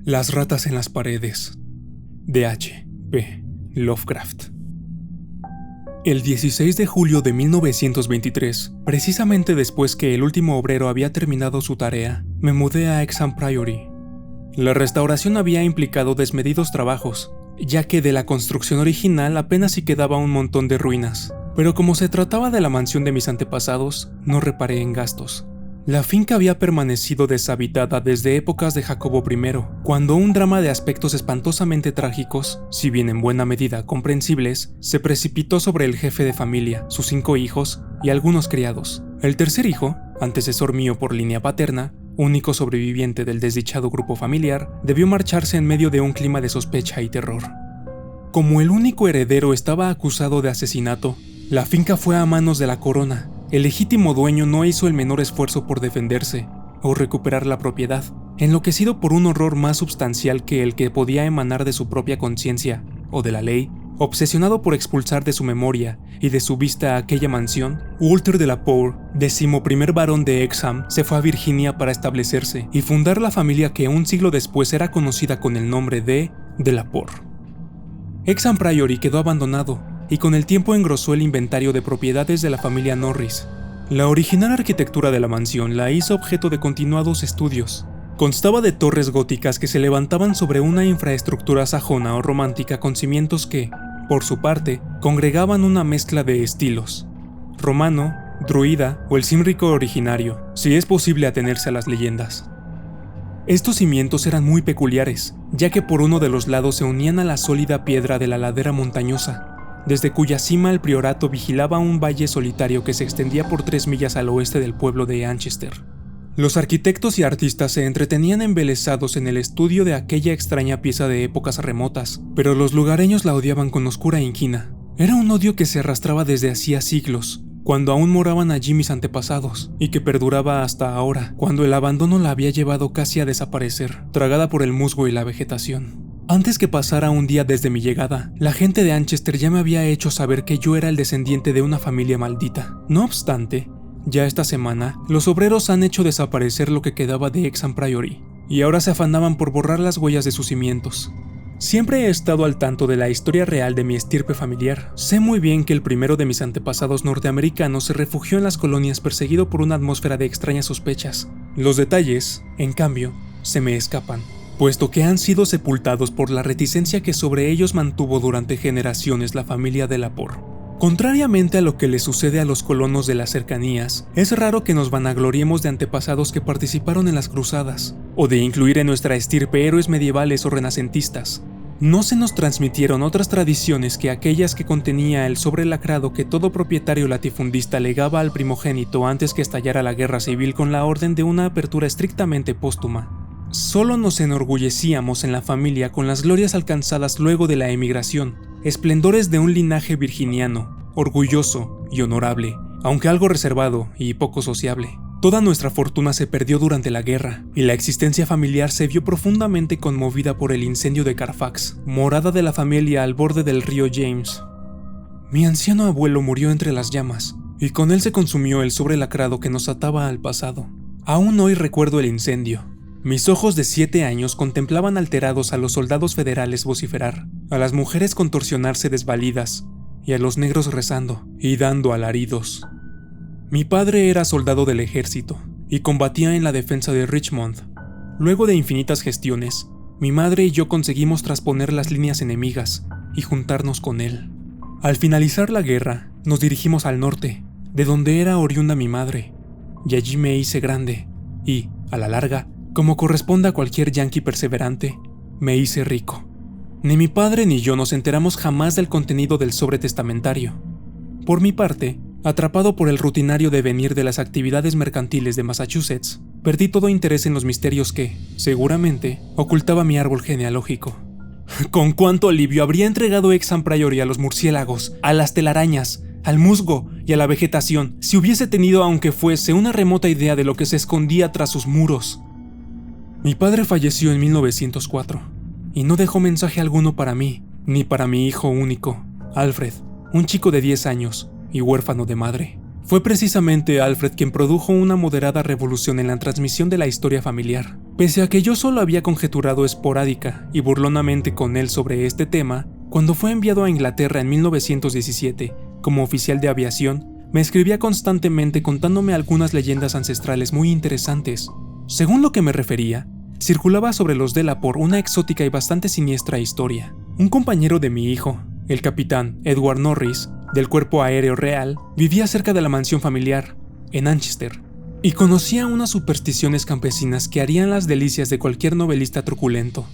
Las ratas en las paredes, de H. P. Lovecraft. El 16 de julio de 1923, precisamente después que el último obrero había terminado su tarea, me mudé a Exham Priory. La restauración había implicado desmedidos trabajos, ya que de la construcción original apenas si quedaba un montón de ruinas, pero como se trataba de la mansión de mis antepasados, no reparé en gastos. La finca había permanecido deshabitada desde épocas de Jacobo I, cuando un drama de aspectos espantosamente trágicos, si bien en buena medida comprensibles, se precipitó sobre el jefe de familia, sus 5 hijos y algunos criados. El tercer hijo, antecesor mío por línea paterna, único sobreviviente del desdichado grupo familiar, debió marcharse en medio de un clima de sospecha y terror. Como el único heredero estaba acusado de asesinato, la finca fue a manos de la corona. El legítimo dueño no hizo el menor esfuerzo por defenderse o recuperar la propiedad, enloquecido por un horror más substancial que el que podía emanar de su propia conciencia o de la ley. Obsesionado por expulsar de su memoria y de su vista aquella mansión, Walter de la Poer, 11º barón de Exham, se fue a Virginia para establecerse y fundar la familia que un siglo después era conocida con el nombre de la Poer. Exham Priory quedó abandonado y con el tiempo engrosó el inventario de propiedades de la familia Norris. La original arquitectura de la mansión la hizo objeto de continuados estudios. Constaba de torres góticas que se levantaban sobre una infraestructura sajona o romántica con cimientos que, por su parte, congregaban una mezcla de estilos: romano, druida o el címbrico originario, si es posible atenerse a las leyendas. Estos cimientos eran muy peculiares, ya que por uno de los lados se unían a la sólida piedra de la ladera montañosa, desde cuya cima el priorato vigilaba un valle solitario que se extendía por 3 millas al oeste del pueblo de Anchester. Los arquitectos y artistas se entretenían embelesados en el estudio de aquella extraña pieza de épocas remotas, pero los lugareños la odiaban con oscura inquina. Era un odio que se arrastraba desde hacía siglos, cuando aún moraban allí mis antepasados, y que perduraba hasta ahora, cuando el abandono la había llevado casi a desaparecer, tragada por el musgo y la vegetación. Antes que pasara un día desde mi llegada, la gente de Anchester ya me había hecho saber que yo era el descendiente de una familia maldita. No obstante, ya esta semana, los obreros han hecho desaparecer lo que quedaba de Exham Priory, y ahora se afanaban por borrar las huellas de sus cimientos. Siempre he estado al tanto de la historia real de mi estirpe familiar. Sé muy bien que el primero de mis antepasados norteamericanos se refugió en las colonias perseguido por una atmósfera de extrañas sospechas. Los detalles, en cambio, se me escapan, puesto que han sido sepultados por la reticencia que sobre ellos mantuvo durante generaciones la familia de la Poer. Contrariamente a lo que le sucede a los colonos de las cercanías, es raro que nos vanagloriemos de antepasados que participaron en las cruzadas, o de incluir en nuestra estirpe héroes medievales o renacentistas. No se nos transmitieron otras tradiciones que aquellas que contenía el sobre lacrado que todo propietario latifundista legaba al primogénito antes que estallara la guerra civil con la orden de una apertura estrictamente póstuma. Solo nos enorgullecíamos en la familia con las glorias alcanzadas luego de la emigración, esplendores de un linaje virginiano, orgulloso y honorable, aunque algo reservado y poco sociable. Toda nuestra fortuna se perdió durante la guerra, y la existencia familiar se vio profundamente conmovida por el incendio de Carfax, morada de la familia al borde del río James. Mi anciano abuelo murió entre las llamas, y con él se consumió el sobre lacrado que nos ataba al pasado. Aún hoy recuerdo el incendio. Mis ojos de 7 años contemplaban alterados a los soldados federales vociferar, a las mujeres contorsionarse desvalidas, y a los negros rezando y dando alaridos. Mi padre era soldado del ejército, y combatía en la defensa de Richmond. Luego de infinitas gestiones, mi madre y yo conseguimos trasponer las líneas enemigas y juntarnos con él. Al finalizar la guerra, nos dirigimos al norte, de donde era oriunda mi madre, y allí me hice grande, y, a la larga, como corresponde a cualquier yanqui perseverante, me hice rico. Ni mi padre ni yo nos enteramos jamás del contenido del sobre testamentario. Por mi parte, atrapado por el rutinario devenir de las actividades mercantiles de Massachusetts, perdí todo interés en los misterios que, seguramente, ocultaba mi árbol genealógico. Con cuánto alivio habría entregado Exham Priory a los murciélagos, a las telarañas, al musgo y a la vegetación, si hubiese tenido, aunque fuese, una remota idea de lo que se escondía tras sus muros. Mi padre falleció en 1904, y no dejó mensaje alguno para mí, ni para mi hijo único, Alfred, un chico de 10 años y huérfano de madre. Fue precisamente Alfred quien produjo una moderada revolución en la transmisión de la historia familiar. Pese a que yo solo había conjeturado esporádica y burlonamente con él sobre este tema, cuando fue enviado a Inglaterra en 1917 como oficial de aviación, me escribía constantemente contándome algunas leyendas ancestrales muy interesantes. Según lo que me refería, circulaba sobre los Delaporte una exótica y bastante siniestra historia. Un compañero de mi hijo, el capitán Edward Norris, del Cuerpo Aéreo Real, vivía cerca de la mansión familiar, en Anchester, y conocía unas supersticiones campesinas que harían las delicias de cualquier novelista truculento.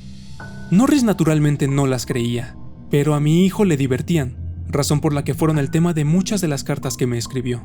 Norris naturalmente no las creía, pero a mi hijo le divertían, razón por la que fueron el tema de muchas de las cartas que me escribió.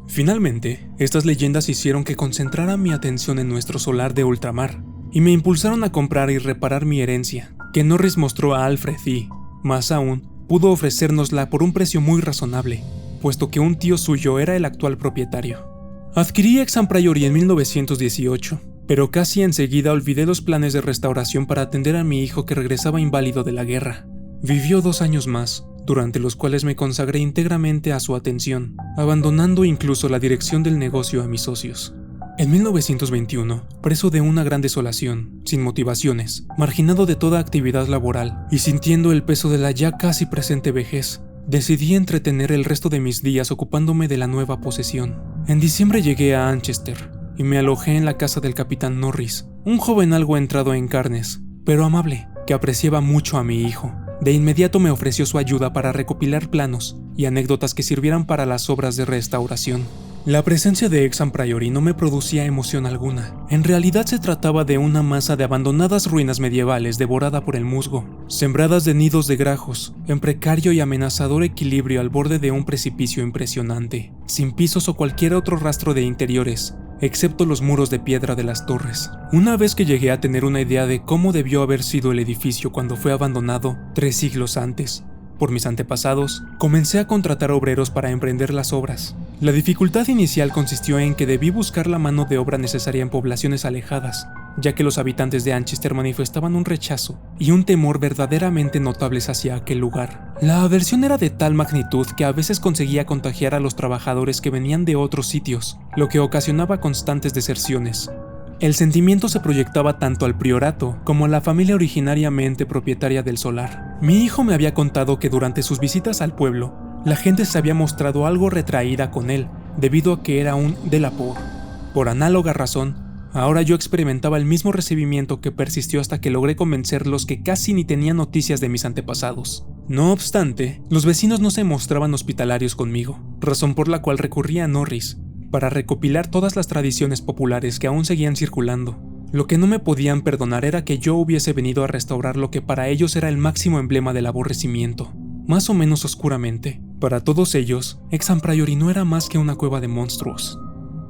Finalmente, estas leyendas hicieron que concentrara mi atención en nuestro solar de ultramar, y me impulsaron a comprar y reparar mi herencia, que Norris mostró a Alfred y, más aún, pudo ofrecérnosla por un precio muy razonable, puesto que un tío suyo era el actual propietario. Adquirí Hexham Priory en 1918, pero casi enseguida olvidé los planes de restauración para atender a mi hijo que regresaba inválido de la guerra. Vivió 2 años más, durante los cuales me consagré íntegramente a su atención, abandonando incluso la dirección del negocio a mis socios. En 1921, preso de una gran desolación, sin motivaciones, marginado de toda actividad laboral y sintiendo el peso de la ya casi presente vejez, decidí entretener el resto de mis días ocupándome de la nueva posesión. En diciembre llegué a Anchester y me alojé en la casa del capitán Norris, un joven algo entrado en carnes, pero amable, que apreciaba mucho a mi hijo. De inmediato me ofreció su ayuda para recopilar planos y anécdotas que sirvieran para las obras de restauración. La presencia de Hexham Priory no me producía emoción alguna. En realidad se trataba de una masa de abandonadas ruinas medievales devorada por el musgo, sembradas de nidos de grajos, en precario y amenazador equilibrio al borde de un precipicio impresionante, sin pisos o cualquier otro rastro de interiores, excepto los muros de piedra de las torres. Una vez que llegué a tener una idea de cómo debió haber sido el edificio cuando fue abandonado 3 siglos antes, por mis antepasados, comencé a contratar obreros para emprender las obras. La dificultad inicial consistió en que debí buscar la mano de obra necesaria en poblaciones alejadas, ya que los habitantes de Anchester manifestaban un rechazo y un temor verdaderamente notables hacia aquel lugar. La aversión era de tal magnitud que a veces conseguía contagiar a los trabajadores que venían de otros sitios, lo que ocasionaba constantes deserciones. El sentimiento se proyectaba tanto al priorato como a la familia originariamente propietaria del solar. Mi hijo me había contado que durante sus visitas al pueblo, la gente se había mostrado algo retraída con él, debido a que era un Delaporte. Por análoga razón, ahora yo experimentaba el mismo recibimiento que persistió hasta que logré convencerlos que casi ni tenían noticias de mis antepasados. No obstante, los vecinos no se mostraban hospitalarios conmigo, razón por la cual recurrí a Norris para recopilar todas las tradiciones populares que aún seguían circulando. Lo que no me podían perdonar era que yo hubiese venido a restaurar lo que para ellos era el máximo emblema del aborrecimiento. Más o menos oscuramente, para todos ellos, Hexham Priory no era más que una cueva de monstruos.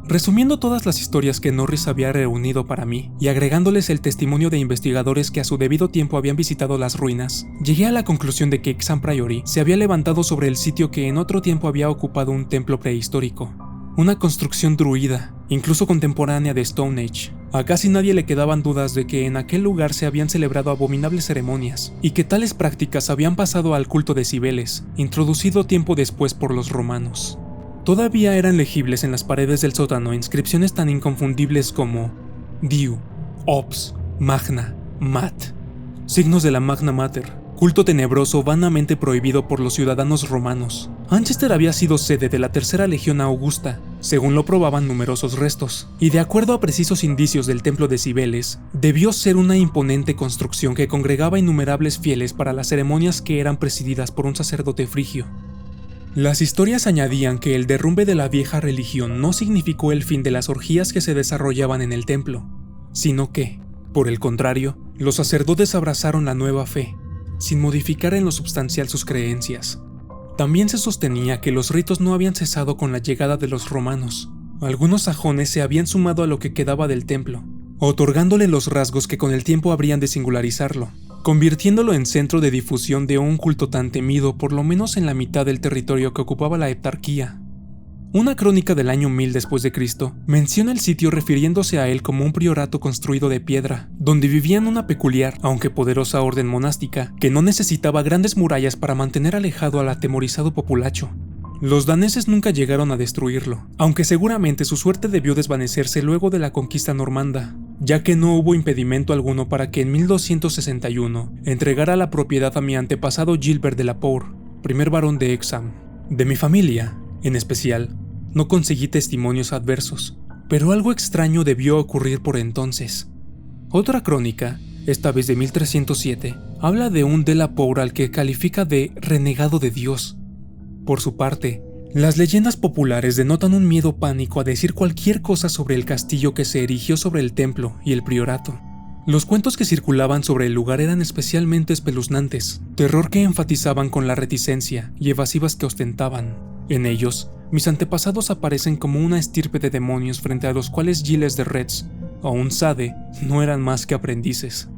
Resumiendo todas las historias que Norris había reunido para mí y agregándoles el testimonio de investigadores que a su debido tiempo habían visitado las ruinas, llegué a la conclusión de que Hexham Priory se había levantado sobre el sitio que en otro tiempo había ocupado un templo prehistórico. Una construcción druida, incluso contemporánea de Stone Age. A casi nadie le quedaban dudas de que en aquel lugar se habían celebrado abominables ceremonias, y que tales prácticas habían pasado al culto de Cibeles, introducido tiempo después por los romanos. Todavía eran legibles en las paredes del sótano inscripciones tan inconfundibles como Diu, Ops, Magna, Mat, signos de la Magna Mater, culto tenebroso vanamente prohibido por los ciudadanos romanos. Anchester había sido sede de la Tercera Legión Augusta, según lo probaban numerosos restos, y de acuerdo a precisos indicios del templo de Cibeles, debió ser una imponente construcción que congregaba innumerables fieles para las ceremonias que eran presididas por un sacerdote frigio. Las historias añadían que el derrumbe de la vieja religión no significó el fin de las orgías que se desarrollaban en el templo, sino que, por el contrario, los sacerdotes abrazaron la nueva fe, sin modificar en lo substancial sus creencias. También se sostenía que los ritos no habían cesado con la llegada de los romanos. Algunos sajones se habían sumado a lo que quedaba del templo, otorgándole los rasgos que con el tiempo habrían de singularizarlo, convirtiéndolo en centro de difusión de un culto tan temido por lo menos en la mitad del territorio que ocupaba la heptarquía. Una crónica del año 1000 después de Cristo menciona el sitio refiriéndose a él como un priorato construido de piedra, donde vivían una peculiar, aunque poderosa orden monástica, que no necesitaba grandes murallas para mantener alejado al atemorizado populacho. Los daneses nunca llegaron a destruirlo, aunque seguramente su suerte debió desvanecerse luego de la conquista normanda. ya que no hubo impedimento alguno para que en 1261 entregara la propiedad a mi antepasado Gilbert de la Poer, primer barón de Hexham. De mi familia, en especial, no conseguí testimonios adversos, pero algo extraño debió ocurrir por entonces. Otra crónica, esta vez de 1307, habla de un de la Poer al que califica de renegado de Dios. Por su parte, las leyendas populares denotan un miedo pánico a decir cualquier cosa sobre el castillo que se erigió sobre el templo y el priorato. Los cuentos que circulaban sobre el lugar eran especialmente espeluznantes, terror que enfatizaban con la reticencia y evasivas que ostentaban. En ellos, mis antepasados aparecen como una estirpe de demonios frente a los cuales Giles de Retz o un Sade no eran más que aprendices.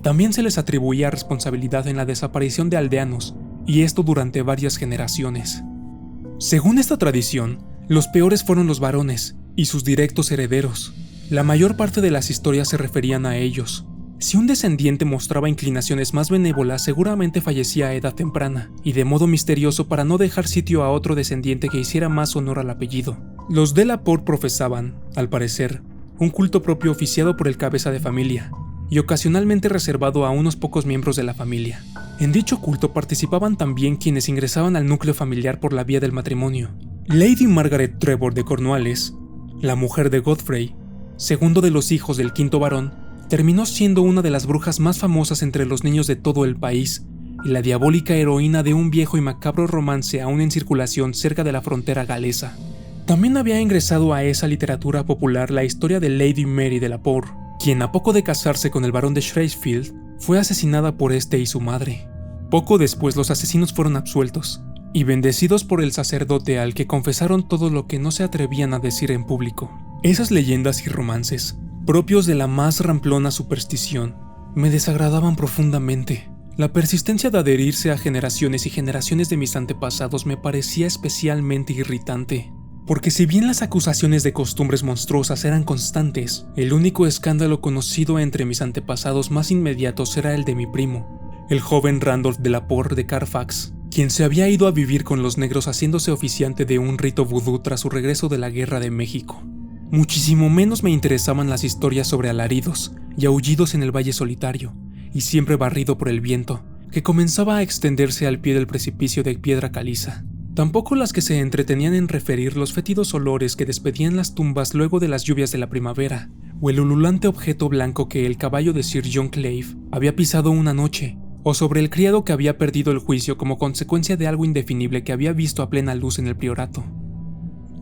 También se les atribuía responsabilidad en la desaparición de aldeanos, y esto durante varias generaciones. Según esta tradición, los peores fueron los varones y sus directos herederos. La mayor parte de las historias se referían a ellos. Si un descendiente mostraba inclinaciones más benévolas, seguramente fallecía a edad temprana, y de modo misterioso para no dejar sitio a otro descendiente que hiciera más honor al apellido. Los de la Poer profesaban, al parecer, un culto propio oficiado por el cabeza de familia, y ocasionalmente reservado a unos pocos miembros de la familia. En dicho culto participaban también quienes ingresaban al núcleo familiar por la vía del matrimonio. Lady Margaret Trevor de Cornualles, la mujer de Godfrey, segundo de los hijos del quinto barón, terminó siendo una de las brujas más famosas entre los niños de todo el país y la diabólica heroína de un viejo y macabro romance aún en circulación cerca de la frontera galesa. También había ingresado a esa literatura popular la historia de Lady Mary de la Poer, quien a poco de casarse con el barón de Shrewsfield, fue asesinada por este y su madre. Poco después los asesinos fueron absueltos, y bendecidos por el sacerdote al que confesaron todo lo que no se atrevían a decir en público. Esas leyendas y romances, propios de la más ramplona superstición, me desagradaban profundamente. La persistencia de adherirse a generaciones y generaciones de mis antepasados me parecía especialmente irritante. Porque si bien las acusaciones de costumbres monstruosas eran constantes, el único escándalo conocido entre mis antepasados más inmediatos era el de mi primo, el joven Randolph de la Poer de Carfax, quien se había ido a vivir con los negros haciéndose oficiante de un rito vudú tras su regreso de la Guerra de México. Muchísimo menos me interesaban las historias sobre alaridos y aullidos en el Valle Solitario, y siempre barrido por el viento, que comenzaba a extenderse al pie del precipicio de piedra caliza. Tampoco las que se entretenían en referir los fétidos olores que despedían las tumbas luego de las lluvias de la primavera, o el ululante objeto blanco que el caballo de Sir John Clave había pisado una noche, o sobre el criado que había perdido el juicio como consecuencia de algo indefinible que había visto a plena luz en el priorato.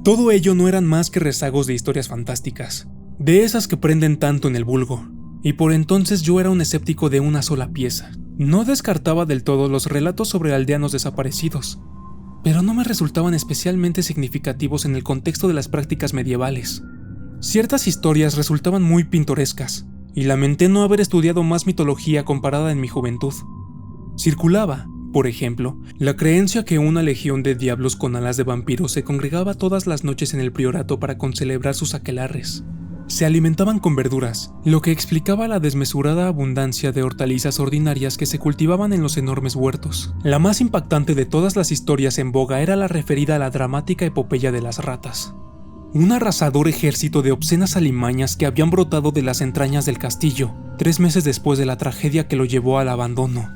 Todo ello no eran más que rezagos de historias fantásticas, de esas que prenden tanto en el vulgo, y por entonces yo era un escéptico de una sola pieza. No descartaba del todo los relatos sobre aldeanos desaparecidos, pero no me resultaban especialmente significativos en el contexto de las prácticas medievales. Ciertas historias resultaban muy pintorescas, y lamenté no haber estudiado más mitología comparada en mi juventud. Circulaba, por ejemplo, la creencia que una legión de diablos con alas de vampiros se congregaba todas las noches en el priorato para concelebrar sus aquelarres. Se alimentaban con verduras, lo que explicaba la desmesurada abundancia de hortalizas ordinarias que se cultivaban en los enormes huertos. La más impactante de todas las historias en boga era la referida a la dramática epopeya de las ratas. Un arrasador ejército de obscenas alimañas que habían brotado de las entrañas del castillo, 3 meses después de la tragedia que lo llevó al abandono.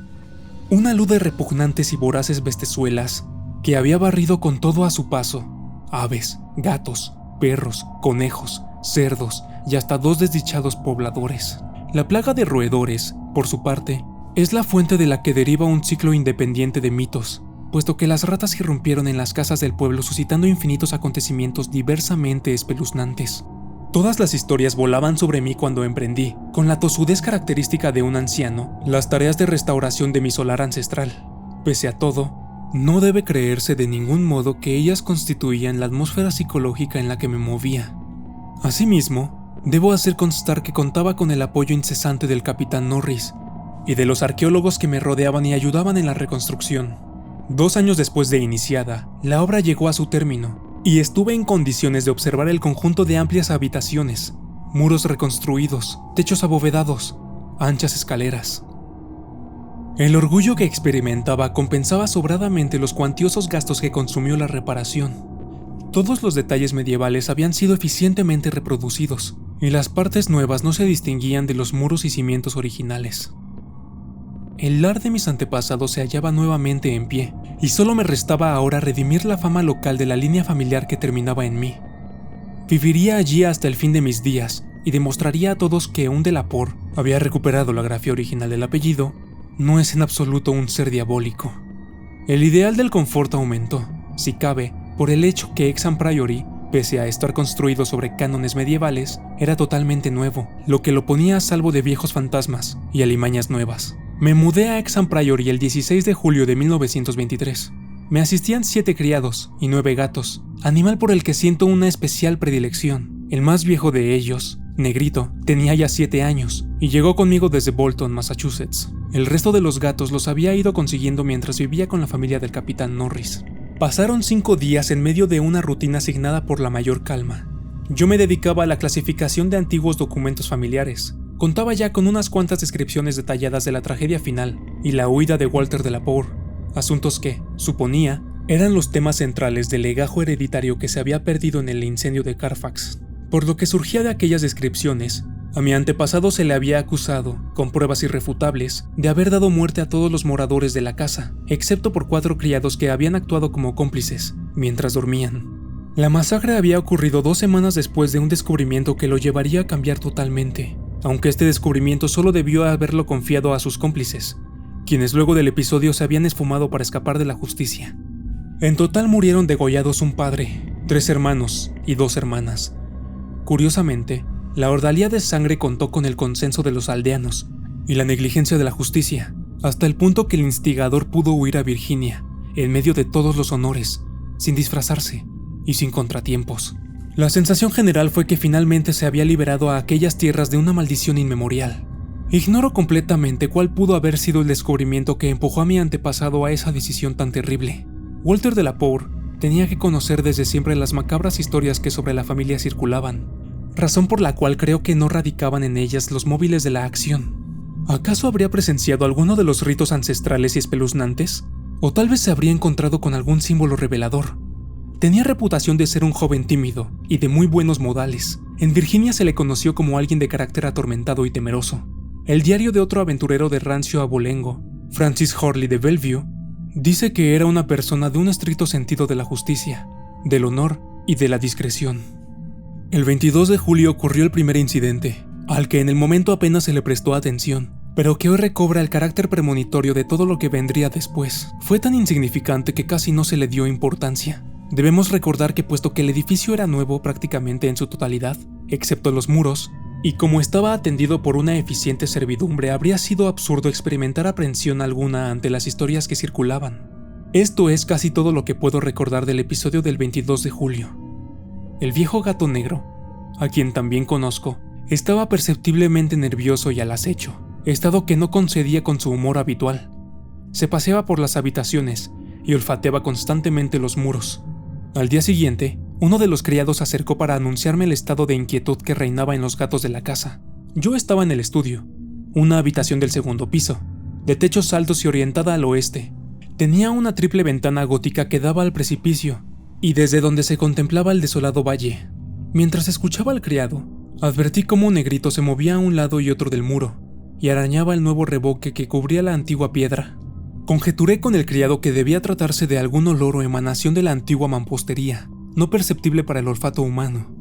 Una luz de repugnantes y voraces bestezuelas que había barrido con todo a su paso, aves, gatos, perros, conejos, cerdos y hasta 2 desdichados pobladores. La plaga de roedores, por su parte, es la fuente de la que deriva un ciclo independiente de mitos, puesto que las ratas irrumpieron en las casas del pueblo suscitando infinitos acontecimientos diversamente espeluznantes. Todas las historias volaban sobre mí cuando emprendí, con la tosudez característica de un anciano, las tareas de restauración de mi solar ancestral. Pese a todo, no debe creerse de ningún modo que ellas constituían la atmósfera psicológica en la que me movía. Asimismo, debo hacer constar que contaba con el apoyo incesante del capitán Norris y de los arqueólogos que me rodeaban y ayudaban en la reconstrucción. 2 años después de iniciada, la obra llegó a su término, y estuve en condiciones de observar el conjunto de amplias habitaciones, muros reconstruidos, techos abovedados, anchas escaleras. El orgullo que experimentaba compensaba sobradamente los cuantiosos gastos que consumió la reparación. Todos los detalles medievales habían sido eficientemente reproducidos, y las partes nuevas no se distinguían de los muros y cimientos originales. El lar de mis antepasados se hallaba nuevamente en pie, y solo me restaba ahora redimir la fama local de la línea familiar que terminaba en mí. Viviría allí hasta el fin de mis días, y demostraría a todos que un Delaporte había recuperado la grafía original del apellido, no es en absoluto un ser diabólico. El ideal del confort aumentó, si cabe, por el hecho que Hexham Priory, pese a estar construido sobre cánones medievales, era totalmente nuevo, lo que lo ponía a salvo de viejos fantasmas y alimañas nuevas. Me mudé a Hexham Priory el 16 de julio de 1923. Me asistían 7 criados y 9 gatos, animal por el que siento una especial predilección. El más viejo de ellos, Negrito, tenía ya 7 años y llegó conmigo desde Bolton, Massachusetts. El resto de los gatos los había ido consiguiendo mientras vivía con la familia del capitán Norris. Pasaron 5 días en medio de una rutina asignada por la mayor calma. Yo me dedicaba a la clasificación de antiguos documentos familiares. Contaba ya con unas cuantas descripciones detalladas de la tragedia final y la huida de Walter Delaporte, asuntos que, suponía, eran los temas centrales del legajo hereditario que se había perdido en el incendio de Carfax. Por lo que surgía de aquellas descripciones, a mi antepasado se le había acusado, con pruebas irrefutables, de haber dado muerte a todos los moradores de la casa, excepto por 4 criados que habían actuado como cómplices, mientras dormían. La masacre había ocurrido 2 semanas después de un descubrimiento que lo llevaría a cambiar totalmente, aunque este descubrimiento solo debió haberlo confiado a sus cómplices, quienes luego del episodio se habían esfumado para escapar de la justicia. En total murieron degollados un padre, 3 hermanos y 2 hermanas. Curiosamente, la ordalía de sangre contó con el consenso de los aldeanos y la negligencia de la justicia, hasta el punto que el instigador pudo huir a Virginia, en medio de todos los honores, sin disfrazarse y sin contratiempos. La sensación general fue que finalmente se había liberado a aquellas tierras de una maldición inmemorial. Ignoro completamente cuál pudo haber sido el descubrimiento que empujó a mi antepasado a esa decisión tan terrible. Walter Delaporte tenía que conocer desde siempre las macabras historias que sobre la familia circulaban, razón por la cual creo que no radicaban en ellas los móviles de la acción. ¿Acaso habría presenciado alguno de los ritos ancestrales y espeluznantes? ¿O tal vez se habría encontrado con algún símbolo revelador? Tenía reputación de ser un joven tímido y de muy buenos modales. En Virginia se le conoció como alguien de carácter atormentado y temeroso. El diario de otro aventurero de rancio abolengo, Francis Horley de Bellevue, dice que era una persona de un estricto sentido de la justicia, del honor y de la discreción. El 22 de julio ocurrió el primer incidente, al que en el momento apenas se le prestó atención, pero que hoy recobra el carácter premonitorio de todo lo que vendría después. Fue tan insignificante que casi no se le dio importancia. Debemos recordar que puesto que el edificio era nuevo prácticamente en su totalidad, excepto los muros, y como estaba atendido por una eficiente servidumbre, habría sido absurdo experimentar aprensión alguna ante las historias que circulaban. Esto es casi todo lo que puedo recordar del episodio del 22 de julio. El viejo gato negro, a quien también conozco, estaba perceptiblemente nervioso y al acecho, estado que no concedía con su humor habitual. Se paseaba por las habitaciones y olfateaba constantemente los muros. Al día siguiente, uno de los criados se acercó para anunciarme el estado de inquietud que reinaba en los gatos de la casa. Yo estaba en el estudio, una habitación del 2º piso, de techos altos y orientada al oeste. Tenía una triple ventana gótica que daba al precipicio, y desde donde se contemplaba el desolado valle. Mientras escuchaba al criado, advertí cómo Negrito se movía a un lado y otro del muro, y arañaba el nuevo revoque que cubría la antigua piedra. Conjeturé con el criado que debía tratarse de algún olor o emanación de la antigua mampostería, no perceptible para el olfato humano.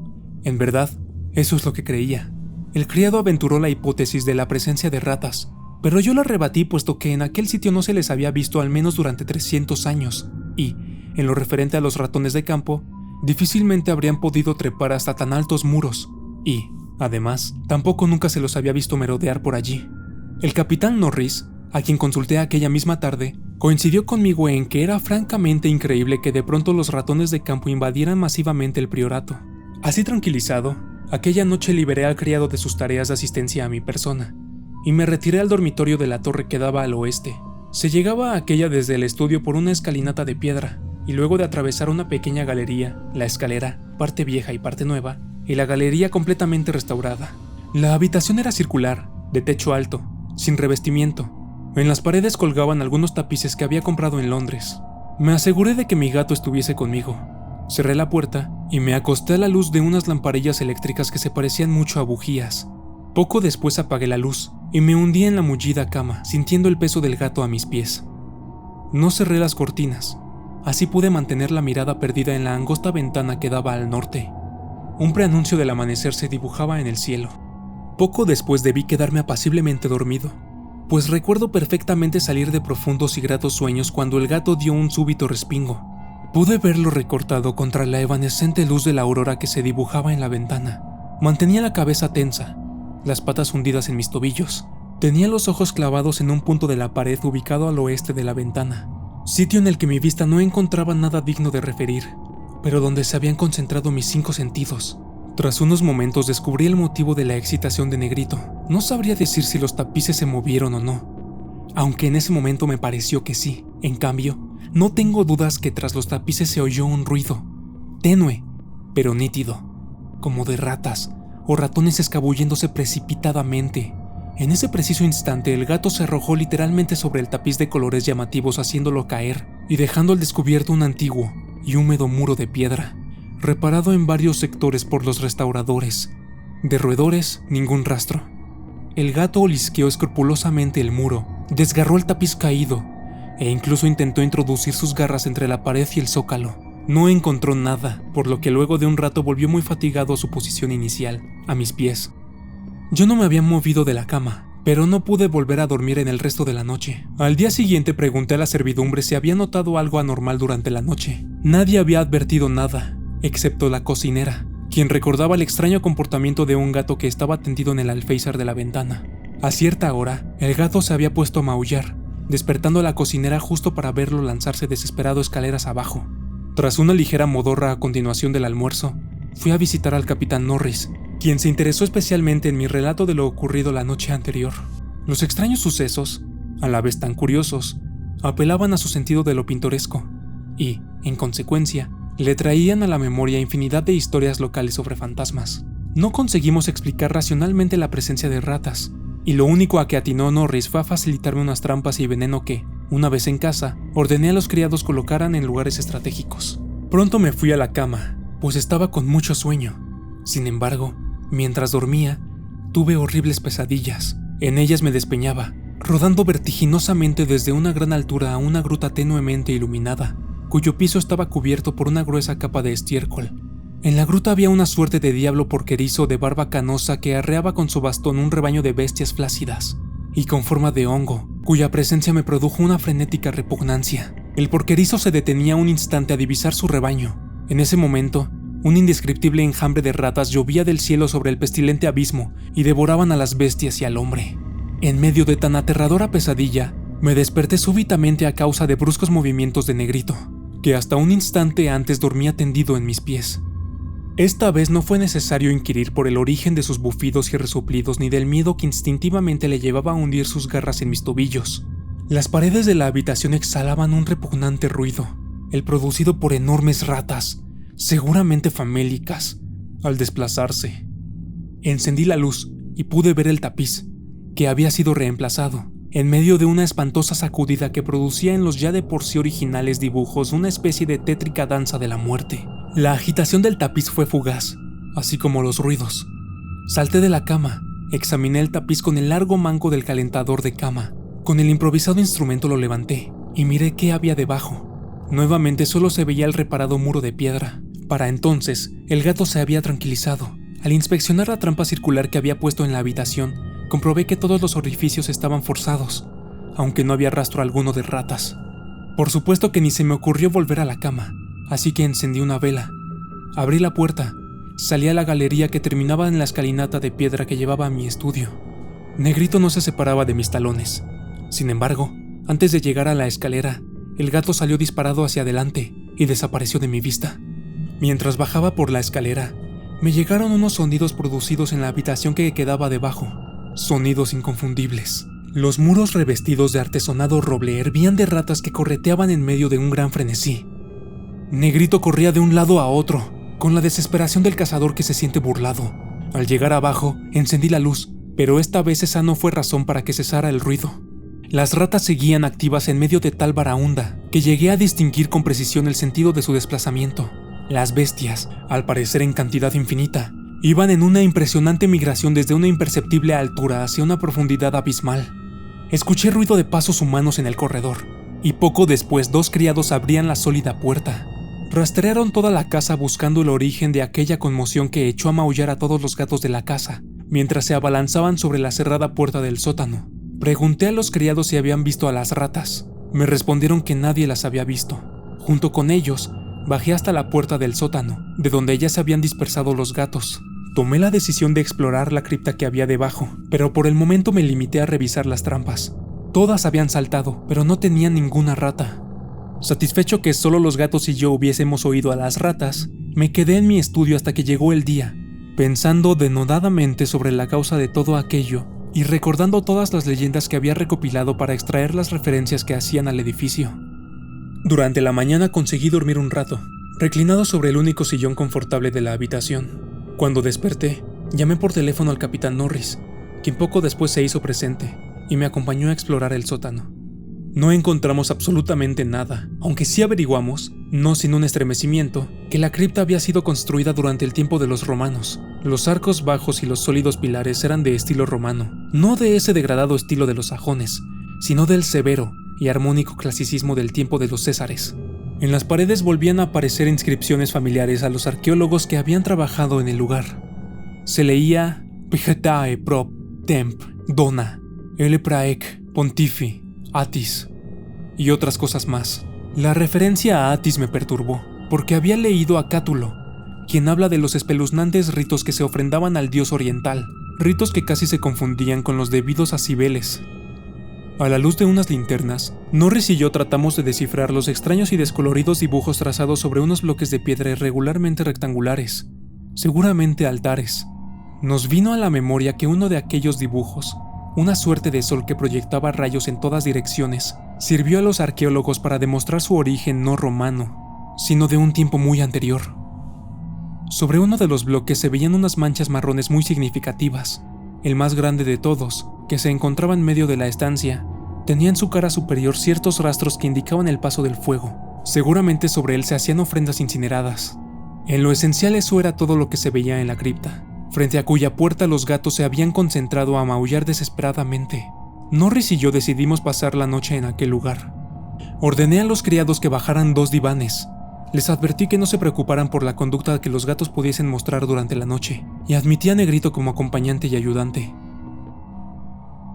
En verdad, eso es lo que creía. El criado aventuró la hipótesis de la presencia de ratas, pero yo la rebatí puesto que en aquel sitio no se les había visto al menos durante 300 años, y, en lo referente a los ratones de campo, difícilmente habrían podido trepar hasta tan altos muros, y, además, tampoco nunca se los había visto merodear por allí. El capitán Norris, a quien consulté aquella misma tarde, coincidió conmigo en que era francamente increíble que de pronto los ratones de campo invadieran masivamente el priorato. Así tranquilizado, aquella noche liberé al criado de sus tareas de asistencia a mi persona, y me retiré al dormitorio de la torre que daba al oeste. Se llegaba a aquella desde el estudio por una escalinata de piedra, y luego de atravesar una pequeña galería, la escalera, parte vieja y parte nueva, y la galería completamente restaurada. La habitación era circular, de techo alto, sin revestimiento. En las paredes colgaban algunos tapices que había comprado en Londres. Me aseguré de que mi gato estuviese conmigo. Cerré la puerta y me acosté a la luz de unas lamparillas eléctricas que se parecían mucho a bujías. Poco después apagué la luz y me hundí en la mullida cama, sintiendo el peso del gato a mis pies. No cerré las cortinas, así pude mantener la mirada perdida en la angosta ventana que daba al norte. Un preanuncio del amanecer se dibujaba en el cielo. Poco después debí quedarme apaciblemente dormido, pues recuerdo perfectamente salir de profundos y gratos sueños cuando el gato dio un súbito respingo. Pude verlo recortado contra la evanescente luz de la aurora que se dibujaba en la ventana. Mantenía la cabeza tensa, las patas hundidas en mis tobillos. Tenía los ojos clavados en un punto de la pared ubicado al oeste de la ventana, sitio en el que mi vista no encontraba nada digno de referir, pero donde se habían concentrado mis 5 sentidos. Tras unos momentos descubrí el motivo de la excitación de Negrito. No sabría decir si los tapices se movieron o no, aunque en ese momento me pareció que sí. En cambio, no tengo dudas que tras los tapices se oyó un ruido, tenue, pero nítido, como de ratas o ratones escabulléndose precipitadamente. En ese preciso instante el gato se arrojó literalmente sobre el tapiz de colores llamativos, haciéndolo caer y dejando al descubierto un antiguo y húmedo muro de piedra, reparado en varios sectores por los restauradores. De roedores, ningún rastro. El gato olisqueó escrupulosamente el muro, desgarró el tapiz caído e incluso intentó introducir sus garras entre la pared y el zócalo. No encontró nada, por lo que luego de un rato volvió muy fatigado a su posición inicial, a mis pies. Yo no me había movido de la cama, pero no pude volver a dormir en el resto de la noche. Al día siguiente pregunté a la servidumbre si había notado algo anormal durante la noche. Nadie había advertido nada, excepto la cocinera, quien recordaba el extraño comportamiento de un gato que estaba tendido en el alféizar de la ventana. A cierta hora, el gato se había puesto a maullar, despertando a la cocinera justo para verlo lanzarse desesperado escaleras abajo. Tras una ligera modorra a continuación del almuerzo, fui a visitar al capitán Norris, quien se interesó especialmente en mi relato de lo ocurrido la noche anterior. Los extraños sucesos, a la vez tan curiosos, apelaban a su sentido de lo pintoresco y, en consecuencia, le traían a la memoria infinidad de historias locales sobre fantasmas. No conseguimos explicar racionalmente la presencia de ratas, y lo único a que atinó Norris fue a facilitarme unas trampas y veneno que, una vez en casa, ordené a los criados colocaran en lugares estratégicos. Pronto me fui a la cama, pues estaba con mucho sueño. Sin embargo, mientras dormía, tuve horribles pesadillas. En ellas me despeñaba, rodando vertiginosamente desde una gran altura a una gruta tenuemente iluminada, cuyo piso estaba cubierto por una gruesa capa de estiércol. En la gruta había una suerte de diablo porquerizo de barba canosa que arreaba con su bastón un rebaño de bestias flácidas y con forma de hongo, cuya presencia me produjo una frenética repugnancia. El porquerizo se detenía un instante a divisar su rebaño. En ese momento, un indescriptible enjambre de ratas llovía del cielo sobre el pestilente abismo y devoraban a las bestias y al hombre. En medio de tan aterradora pesadilla, me desperté súbitamente a causa de bruscos movimientos de Negrito, que hasta un instante antes dormía tendido en mis pies. Esta vez no fue necesario inquirir por el origen de sus bufidos y resoplidos ni del miedo que instintivamente le llevaba a hundir sus garras en mis tobillos. Las paredes de la habitación exhalaban un repugnante ruido, el producido por enormes ratas, seguramente famélicas, al desplazarse. Encendí la luz y pude ver el tapiz, que había sido reemplazado, en medio de una espantosa sacudida que producía en los ya de por sí originales dibujos una especie de tétrica danza de la muerte. La agitación del tapiz fue fugaz, así como los ruidos. Salté de la cama, examiné el tapiz con el largo mango del calentador de cama. Con el improvisado instrumento lo levanté y miré qué había debajo. Nuevamente solo se veía el reparado muro de piedra. Para entonces, el gato se había tranquilizado. Al inspeccionar la trampa circular que había puesto en la habitación, comprobé que todos los orificios estaban forzados, aunque no había rastro alguno de ratas. Por supuesto que ni se me ocurrió volver a la cama, así que encendí una vela. Abrí la puerta, salí a la galería que terminaba en la escalinata de piedra que llevaba a mi estudio. Negrito no se separaba de mis talones. Sin embargo, antes de llegar a la escalera, el gato salió disparado hacia adelante y desapareció de mi vista. Mientras bajaba por la escalera, me llegaron unos sonidos producidos en la habitación que quedaba debajo. Sonidos inconfundibles. Los muros revestidos de artesonado roble hervían de ratas que correteaban en medio de un gran frenesí. Negrito corría de un lado a otro, con la desesperación del cazador que se siente burlado. Al llegar abajo, encendí la luz, pero esta vez esa no fue razón para que cesara el ruido. Las ratas seguían activas en medio de tal baraúnda que llegué a distinguir con precisión el sentido de su desplazamiento. Las bestias, al parecer en cantidad infinita, iban en una impresionante migración desde una imperceptible altura hacia una profundidad abismal. Escuché ruido de pasos humanos en el corredor, y poco después 2 criados abrían la sólida puerta. Rastrearon toda la casa buscando el origen de aquella conmoción que echó a maullar a todos los gatos de la casa, mientras se abalanzaban sobre la cerrada puerta del sótano. Pregunté a los criados si habían visto a las ratas. Me respondieron que nadie las había visto. Junto con ellos, bajé hasta la puerta del sótano, de donde ya se habían dispersado los gatos. Tomé la decisión de explorar la cripta que había debajo, pero por el momento me limité a revisar las trampas. Todas habían saltado, pero no tenían ninguna rata. Satisfecho que solo los gatos y yo hubiésemos oído a las ratas, me quedé en mi estudio hasta que llegó el día, pensando denodadamente sobre la causa de todo aquello y recordando todas las leyendas que había recopilado para extraer las referencias que hacían al edificio. Durante la mañana conseguí dormir un rato, reclinado sobre el único sillón confortable de la habitación. Cuando desperté, llamé por teléfono al capitán Norris, quien poco después se hizo presente y me acompañó a explorar el sótano. No encontramos absolutamente nada, aunque sí averiguamos, no sin un estremecimiento, que la cripta había sido construida durante el tiempo de los romanos. Los arcos bajos y los sólidos pilares eran de estilo romano, no de ese degradado estilo de los sajones, sino del severo y armónico clasicismo del tiempo de los césares. En las paredes volvían a aparecer inscripciones familiares a los arqueólogos que habían trabajado en el lugar. Se leía Vegetae prop temp dona ele praec pontifi Atis, y otras cosas más. La referencia a Atis me perturbó, porque había leído a Cátulo, quien habla de los espeluznantes ritos que se ofrendaban al dios oriental, ritos que casi se confundían con los debidos a Cibeles. A la luz de unas linternas, Norris y yo tratamos de descifrar los extraños y descoloridos dibujos trazados sobre unos bloques de piedra irregularmente rectangulares, seguramente altares. Nos vino a la memoria que uno de aquellos dibujos, una suerte de sol que proyectaba rayos en todas direcciones, sirvió a los arqueólogos para demostrar su origen no romano, sino de un tiempo muy anterior. Sobre uno de los bloques se veían unas manchas marrones muy significativas. El más grande de todos, que se encontraba en medio de la estancia, tenía en su cara superior ciertos rastros que indicaban el paso del fuego. Seguramente sobre él se hacían ofrendas incineradas. En lo esencial eso era todo lo que se veía en la cripta, frente a cuya puerta los gatos se habían concentrado a maullar desesperadamente. Norris y yo decidimos pasar la noche en aquel lugar. Ordené a los criados que bajaran 2 divanes. Les advertí que no se preocuparan por la conducta que los gatos pudiesen mostrar durante la noche, y admití a Negrito como acompañante y ayudante.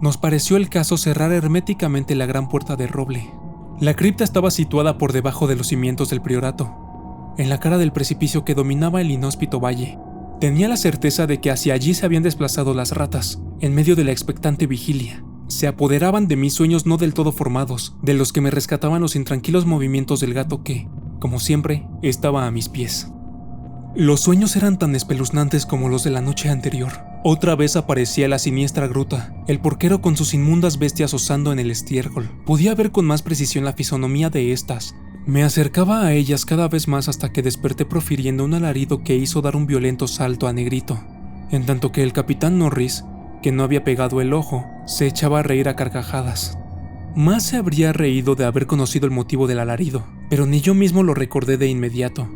Nos pareció el caso cerrar herméticamente la gran puerta de roble. La cripta estaba situada por debajo de los cimientos del priorato, en la cara del precipicio que dominaba el inhóspito valle. Tenía la certeza de que hacia allí se habían desplazado las ratas, en medio de la expectante vigilia. Se apoderaban de mí sueños no del todo formados, de los que me rescataban los intranquilos movimientos del gato que, como siempre, estaba a mis pies. Los sueños eran tan espeluznantes como los de la noche anterior. Otra vez aparecía la siniestra gruta, el porquero con sus inmundas bestias osando en el estiércol. Podía ver con más precisión la fisonomía de estas. Me acercaba a ellas cada vez más hasta que desperté profiriendo un alarido que hizo dar un violento salto a Negrito, en tanto que el capitán Norris, que no había pegado el ojo, se echaba a reír a carcajadas. Más se habría reído de haber conocido el motivo del alarido, pero ni yo mismo lo recordé de inmediato.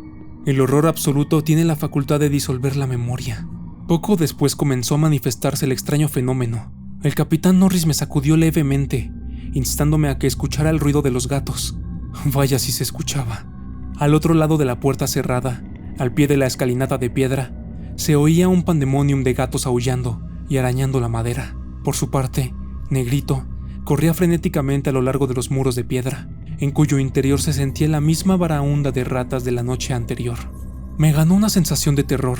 El horror absoluto tiene la facultad de disolver la memoria. Poco después comenzó a manifestarse el extraño fenómeno. El capitán Norris me sacudió levemente, instándome a que escuchara el ruido de los gatos. Vaya si se escuchaba. Al otro lado de la puerta cerrada, al pie de la escalinata de piedra, se oía un pandemonium de gatos aullando y arañando la madera. Por su parte, Negrito corría frenéticamente a lo largo de los muros de piedra, en cuyo interior se sentía la misma baraúnda de ratas de la noche anterior. Me ganó una sensación de terror,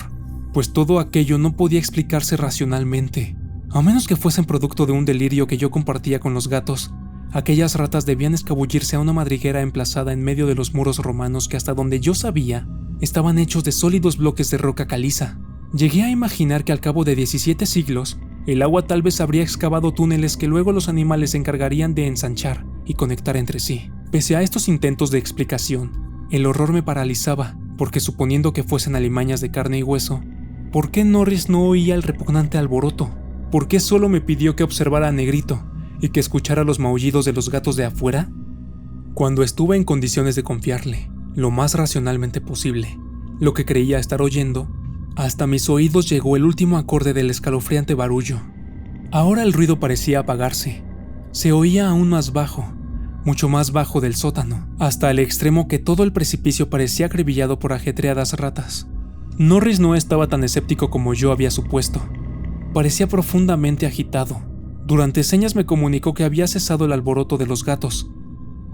pues todo aquello no podía explicarse racionalmente. A menos que fuesen producto de un delirio que yo compartía con los gatos, aquellas ratas debían escabullirse a una madriguera emplazada en medio de los muros romanos que, hasta donde yo sabía, estaban hechos de sólidos bloques de roca caliza. Llegué a imaginar que al cabo de 17 siglos, el agua tal vez habría excavado túneles que luego los animales se encargarían de ensanchar y conectar entre sí. Pese a estos intentos de explicación, el horror me paralizaba, porque suponiendo que fuesen alimañas de carne y hueso, ¿por qué Norris no oía el repugnante alboroto? ¿Por qué solo me pidió que observara a Negrito y que escuchara los maullidos de los gatos de afuera? Cuando estuve en condiciones de confiarle, lo más racionalmente posible, lo que creía estar oyendo, hasta mis oídos llegó el último acorde del escalofriante barullo. Ahora el ruido parecía apagarse. Se oía aún más bajo, mucho más bajo del sótano, hasta el extremo que todo el precipicio parecía acribillado por ajetreadas ratas. Norris no estaba tan escéptico como yo había supuesto. Parecía profundamente agitado. Durante señas me comunicó que había cesado el alboroto de los gatos.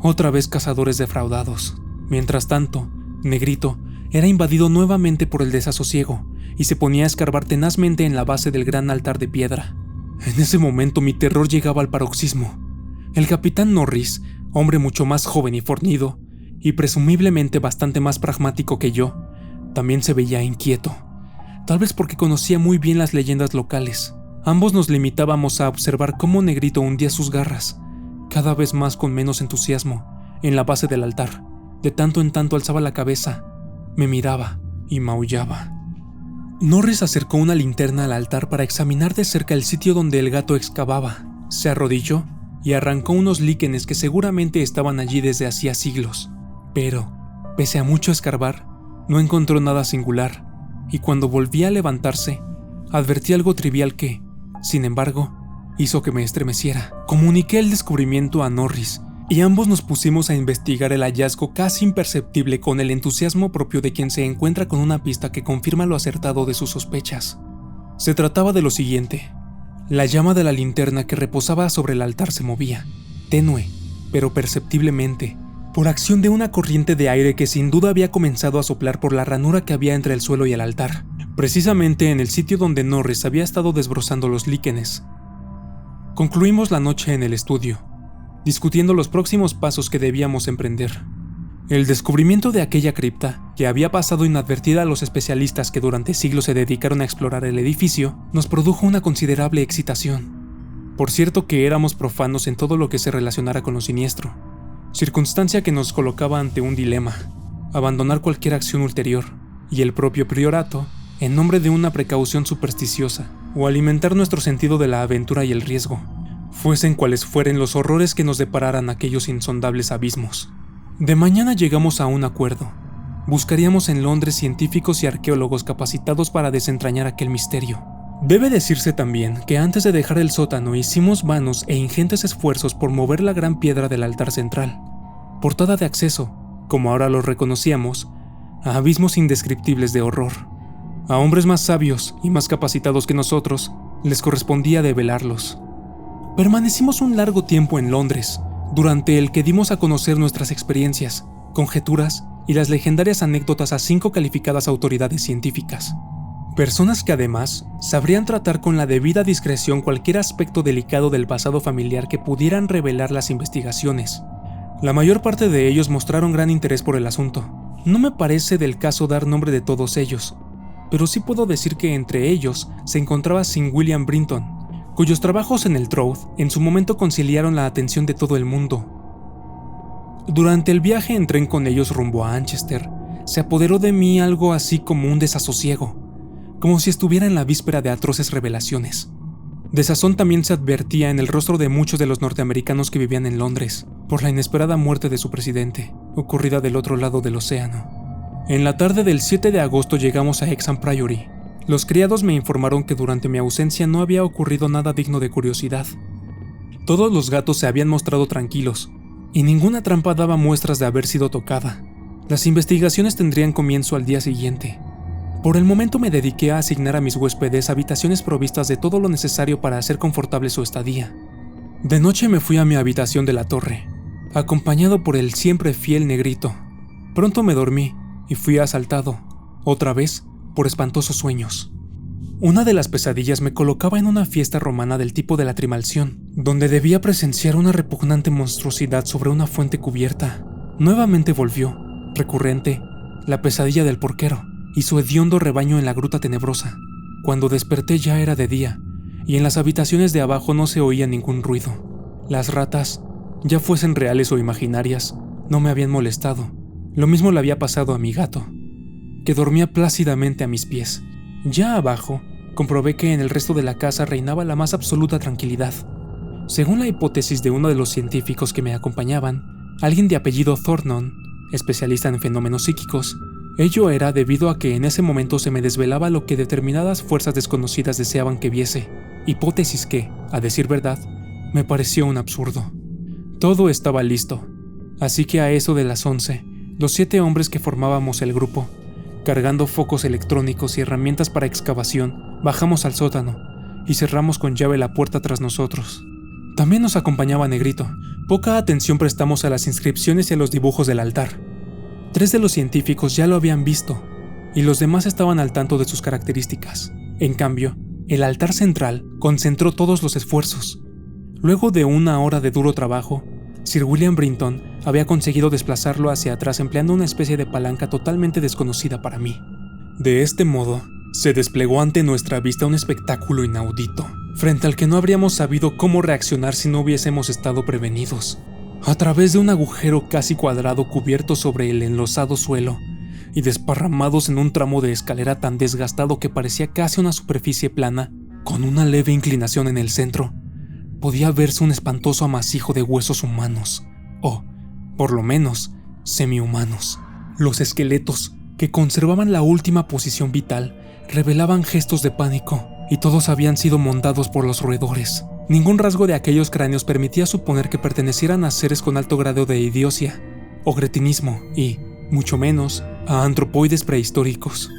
Otra vez cazadores defraudados. Mientras tanto, Negrito era invadido nuevamente por el desasosiego y se ponía a escarbar tenazmente en la base del gran altar de piedra. En ese momento mi terror llegaba al paroxismo. El capitán Norris, hombre mucho más joven y fornido, y presumiblemente bastante más pragmático que yo, también se veía inquieto, tal vez porque conocía muy bien las leyendas locales. Ambos nos limitábamos a observar cómo Negrito hundía sus garras, cada vez más con menos entusiasmo, en la base del altar. De tanto en tanto alzaba la cabeza, me miraba y maullaba. Norris acercó una linterna al altar para examinar de cerca el sitio donde el gato excavaba. Se arrodilló y arrancó unos líquenes que seguramente estaban allí desde hacía siglos. Pero, pese a mucho escarbar, no encontró nada singular, y cuando volví a levantarse, advertí algo trivial que, sin embargo, hizo que me estremeciera. Comuniqué el descubrimiento a Norris, y ambos nos pusimos a investigar el hallazgo casi imperceptible con el entusiasmo propio de quien se encuentra con una pista que confirma lo acertado de sus sospechas. Se trataba de lo siguiente. La llama de la linterna que reposaba sobre el altar se movía, tenue, pero perceptiblemente, por acción de una corriente de aire que sin duda había comenzado a soplar por la ranura que había entre el suelo y el altar, precisamente en el sitio donde Norris había estado desbrozando los líquenes. Concluimos la noche en el estudio, discutiendo los próximos pasos que debíamos emprender. El descubrimiento de aquella cripta, que había pasado inadvertida a los especialistas que durante siglos se dedicaron a explorar el edificio, nos produjo una considerable excitación. Por cierto que éramos profanos en todo lo que se relacionara con lo siniestro, circunstancia que nos colocaba ante un dilema: abandonar cualquier acción ulterior, y el propio priorato, en nombre de una precaución supersticiosa, o alimentar nuestro sentido de la aventura y el riesgo, fuesen cuales fueren los horrores que nos depararan aquellos insondables abismos. De mañana llegamos a un acuerdo. Buscaríamos en Londres científicos y arqueólogos capacitados para desentrañar aquel misterio. Debe decirse también que antes de dejar el sótano hicimos vanos e ingentes esfuerzos por mover la gran piedra del altar central, portada de acceso, como ahora lo reconocíamos, a abismos indescriptibles de horror. A hombres más sabios y más capacitados que nosotros les correspondía develarlos. Permanecimos un largo tiempo en Londres, durante el que dimos a conocer nuestras experiencias, conjeturas y las legendarias anécdotas a 5 calificadas autoridades científicas. Personas que además sabrían tratar con la debida discreción cualquier aspecto delicado del pasado familiar que pudieran revelar las investigaciones. La mayor parte de ellos mostraron gran interés por el asunto. No me parece del caso dar nombre de todos ellos, pero sí puedo decir que entre ellos se encontraba Sir William Brinton, cuyos trabajos en el Troth en su momento conciliaron la atención de todo el mundo. Durante el viaje en tren con ellos rumbo a Anchester, se apoderó de mí algo así como un desasosiego, como si estuviera en la víspera de atroces revelaciones. Desazón también se advertía en el rostro de muchos de los norteamericanos que vivían en Londres, por la inesperada muerte de su presidente, ocurrida del otro lado del océano. En la tarde del 7 de agosto llegamos a Hexham Priory. Los criados me informaron que durante mi ausencia no había ocurrido nada digno de curiosidad. Todos los gatos se habían mostrado tranquilos, y ninguna trampa daba muestras de haber sido tocada. Las investigaciones tendrían comienzo al día siguiente. Por el momento me dediqué a asignar a mis huéspedes habitaciones provistas de todo lo necesario para hacer confortable su estadía. De noche me fui a mi habitación de la torre, acompañado por el siempre fiel Negrito. Pronto me dormí y fui asaltado, otra vez, por espantosos sueños. Una de las pesadillas me colocaba en una fiesta romana del tipo de la Trimalción, donde debía presenciar una repugnante monstruosidad sobre una fuente cubierta. Nuevamente volvió, recurrente, la pesadilla del porquero y su hediondo rebaño en la gruta tenebrosa. Cuando desperté ya era de día, y en las habitaciones de abajo no se oía ningún ruido. Las ratas, ya fuesen reales o imaginarias, no me habían molestado. Lo mismo le había pasado a mi gato, que dormía plácidamente a mis pies. Ya abajo, comprobé que en el resto de la casa reinaba la más absoluta tranquilidad. Según la hipótesis de uno de los científicos que me acompañaban, alguien de apellido Thornton, especialista en fenómenos psíquicos, Ello era debido a que en ese momento se me desvelaba lo que determinadas fuerzas desconocidas deseaban que viese, hipótesis que, a decir verdad, me pareció un absurdo. Todo estaba listo, así que a eso de las 11, los 7 hombres que formábamos el grupo, cargando focos electrónicos y herramientas para excavación, bajamos al sótano y cerramos con llave la puerta tras nosotros. También nos acompañaba Negrito. Poca atención prestamos a las inscripciones y a los dibujos del altar. 3 de los científicos ya lo habían visto, y los demás estaban al tanto de sus características. En cambio, el altar central concentró todos los esfuerzos. Luego de 1 hora de duro trabajo, Sir William Brinton había conseguido desplazarlo hacia atrás empleando una especie de palanca totalmente desconocida para mí. De este modo, se desplegó ante nuestra vista un espectáculo inaudito, frente al que no habríamos sabido cómo reaccionar si no hubiésemos estado prevenidos. A través de un agujero casi cuadrado cubierto sobre el enlosado suelo y desparramados en un tramo de escalera tan desgastado que parecía casi una superficie plana, con una leve inclinación en el centro, podía verse un espantoso amasijo de huesos humanos, o, por lo menos, semi-humanos. Los esqueletos, que conservaban la última posición vital, revelaban gestos de pánico, y todos habían sido montados por los roedores. Ningún rasgo de aquellos cráneos permitía suponer que pertenecieran a seres con alto grado de idiocia o cretinismo y, mucho menos, a antropoides prehistóricos.